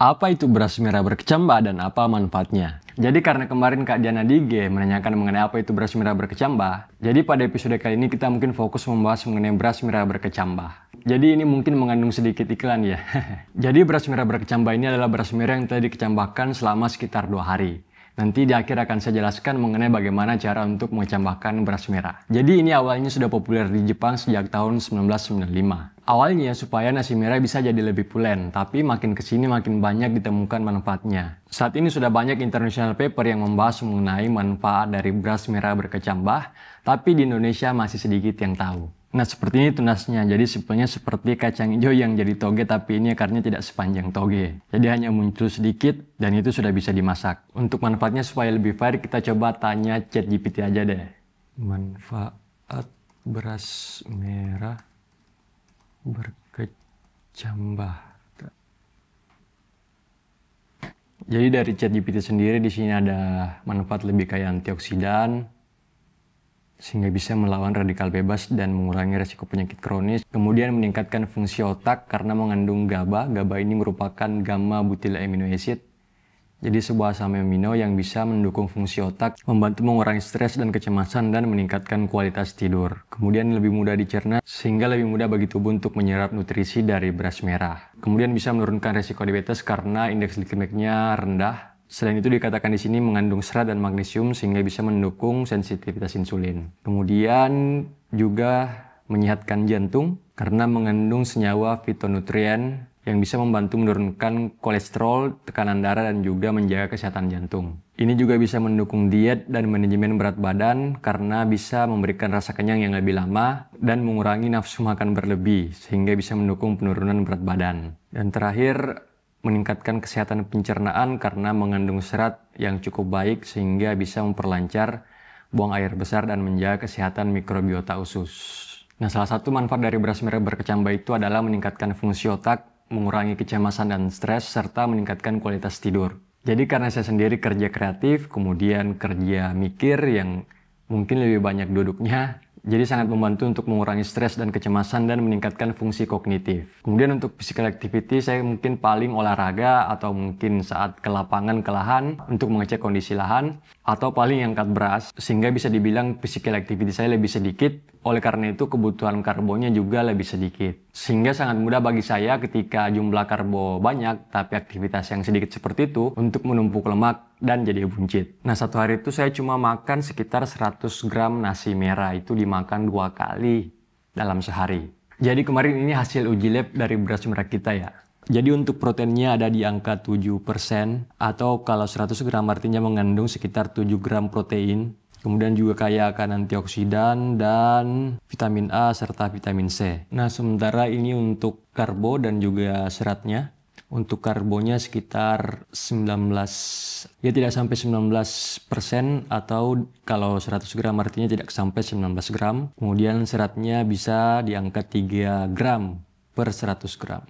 Apa itu beras merah berkecambah dan apa manfaatnya? Jadi karena kemarin Kak Diana di IG menanyakan mengenai apa itu beras merah berkecambah, jadi pada episode kali ini kita mungkin fokus membahas mengenai beras merah berkecambah. Jadi ini mungkin mengandung sedikit iklan ya. Jadi beras merah berkecambah ini adalah beras merah yang telah dikecambahkan selama sekitar 2 hari. Nanti di akhir akan saya jelaskan mengenai bagaimana cara untuk mengecambahkan beras merah. Jadi ini awalnya sudah populer di Jepang sejak tahun 1995. Awalnya supaya nasi merah bisa jadi lebih pulen, tapi makin kesini makin banyak ditemukan manfaatnya. Saat ini sudah banyak international paper yang membahas mengenai manfaat dari beras merah berkecambah, tapi di Indonesia masih sedikit yang tahu. Nah seperti ini tunasnya, jadi sebetulnya seperti kacang hijau yang jadi toge tapi ini akarnya tidak sepanjang toge. Jadi hanya muncul sedikit dan itu sudah bisa dimasak. Untuk manfaatnya supaya lebih fair kita coba tanya ChatGPT aja deh. Manfaat beras merah berkecambah. Jadi dari ChatGPT sendiri di sini ada manfaat lebih kayak antioksidan, sehingga bisa melawan radikal bebas dan mengurangi resiko penyakit kronis. Kemudian meningkatkan fungsi otak karena mengandung GABA. GABA ini merupakan gamma butyl amino acid. Jadi sebuah asam amino yang bisa mendukung fungsi otak, membantu mengurangi stres dan kecemasan dan meningkatkan kualitas tidur. Kemudian lebih mudah dicerna sehingga lebih mudah bagi tubuh untuk menyerap nutrisi dari beras merah. Kemudian bisa menurunkan resiko diabetes karena indeks glikemiknya rendah. Selain itu dikatakan di sini mengandung serat dan magnesium sehingga bisa mendukung sensitivitas insulin. Kemudian juga menyehatkan jantung karena mengandung senyawa fitonutrien yang bisa membantu menurunkan kolesterol, tekanan darah, dan juga menjaga kesehatan jantung. Ini juga bisa mendukung diet dan manajemen berat badan karena bisa memberikan rasa kenyang yang lebih lama dan mengurangi nafsu makan berlebih sehingga bisa mendukung penurunan berat badan. Dan terakhir, meningkatkan kesehatan pencernaan karena mengandung serat yang cukup baik sehingga bisa memperlancar buang air besar dan menjaga kesehatan mikrobiota usus. Nah, salah satu manfaat dari beras merah berkecambah itu adalah meningkatkan fungsi otak, mengurangi kecemasan dan stres, serta meningkatkan kualitas tidur. Jadi karena saya sendiri kerja kreatif, kemudian kerja mikir yang mungkin lebih banyak duduknya, jadi sangat membantu untuk mengurangi stres dan kecemasan dan meningkatkan fungsi kognitif. Kemudian untuk physical activity saya mungkin paling olahraga atau mungkin saat ke lapangan ke lahan untuk mengecek kondisi lahan atau paling angkat beras sehingga bisa dibilang physical activity saya lebih sedikit. Oleh karena itu kebutuhan karbonya juga lebih sedikit. Sehingga sangat mudah bagi saya ketika jumlah karbo banyak tapi aktivitas yang sedikit seperti itu untuk menumpuk lemak dan jadi buncit. Nah satu hari itu saya cuma makan sekitar 100 gram nasi merah, itu dimakan 2 kali dalam sehari. Jadi kemarin ini hasil uji lab dari beras merah kita ya. Jadi untuk proteinnya ada di angka 7% atau kalau 100 gram artinya mengandung sekitar 7 gram protein. Kemudian juga kaya akan antioksidan dan vitamin A serta vitamin C. Nah sementara ini untuk karbo dan juga seratnya. Untuk karbonya sekitar 19, ya tidak sampai 19% atau kalau 100 gram artinya tidak sampai 19 gram. Kemudian seratnya bisa di angka 3 gram per 100 gram.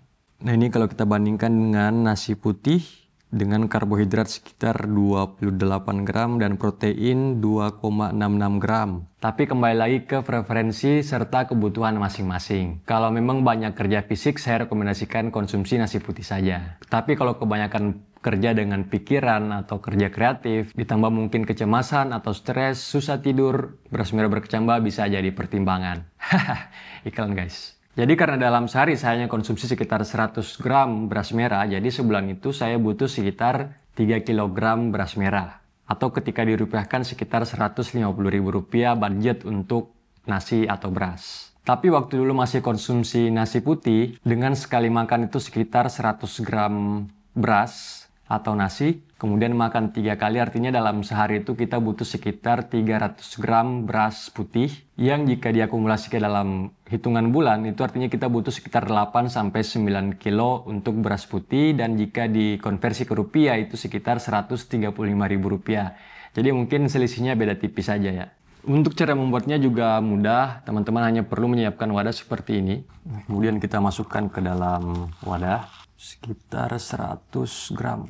Nah ini kalau kita bandingkan dengan nasi putih dengan karbohidrat sekitar 28 gram dan protein 2,66 gram. Tapi kembali lagi ke preferensi serta kebutuhan masing-masing. Kalau memang banyak kerja fisik, saya rekomendasikan konsumsi nasi putih saja. Tapi kalau kebanyakan kerja dengan pikiran atau kerja kreatif, ditambah mungkin kecemasan atau stres, susah tidur, beras merah berkecambah bisa jadi pertimbangan. Hahaha, iklan guys. Jadi karena dalam sehari saya hanya konsumsi sekitar 100 gram beras merah, jadi sebulan itu saya butuh sekitar 3 kg beras merah. Atau ketika dirupiahkan sekitar Rp150.000 budget untuk nasi atau beras. Tapi waktu dulu masih konsumsi nasi putih, dengan sekali makan itu sekitar 100 gram beras atau nasi, kemudian makan 3 kali, artinya dalam sehari itu kita butuh sekitar 300 gram beras putih, yang jika diakumulasi ke dalam hitungan bulan, itu artinya kita butuh sekitar 8-9 kilo untuk beras putih, dan jika dikonversi ke rupiah itu sekitar Rp135.000. Jadi mungkin selisihnya beda tipis saja ya. Untuk cara membuatnya juga mudah, teman-teman hanya perlu menyiapkan wadah seperti ini. Kemudian kita masukkan ke dalam wadah sekitar 100 gram.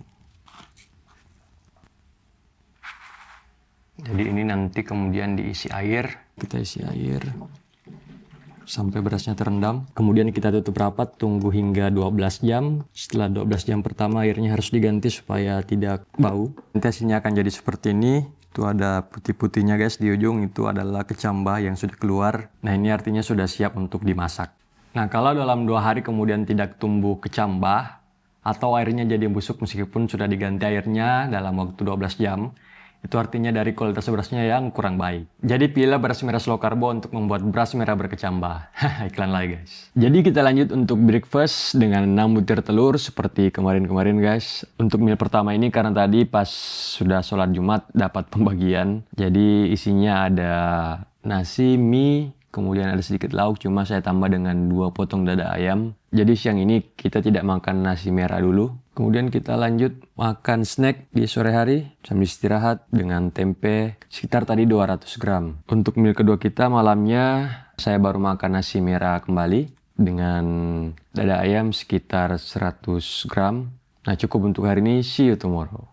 Jadi ini nanti kemudian diisi air. Kita isi air. sampai berasnya terendam. Kemudian kita tutup rapat, tunggu hingga 12 jam. Setelah 12 jam pertama airnya harus diganti supaya tidak bau. Nanti hasilnya akan jadi seperti ini. Itu ada putih-putihnya guys di ujung, itu adalah kecambah yang sudah keluar. Nah ini artinya sudah siap untuk dimasak. Nah kalau dalam 2 hari kemudian tidak tumbuh kecambah atau airnya jadi busuk meskipun sudah diganti airnya dalam waktu 12 jam, itu artinya dari kualitas berasnya yang kurang baik. Jadi pilihlah beras merah slow carbo untuk membuat beras merah berkecambah. Iklan lagi guys. Jadi kita lanjut untuk breakfast dengan 6 butir telur seperti kemarin-kemarin guys. Untuk meal pertama ini karena tadi pas sudah sholat Jumat dapat pembagian. Jadi isinya ada nasi, mie, kemudian ada sedikit lauk, cuma saya tambah dengan 2 potong dada ayam. Jadi siang ini kita tidak makan nasi merah dulu. Kemudian kita lanjut makan snack di sore hari sambil istirahat dengan tempe sekitar tadi 200 gram. Untuk meal kedua kita malamnya saya baru makan nasi merah kembali dengan dada ayam sekitar 100 gram. Nah cukup untuk hari ini, see you tomorrow.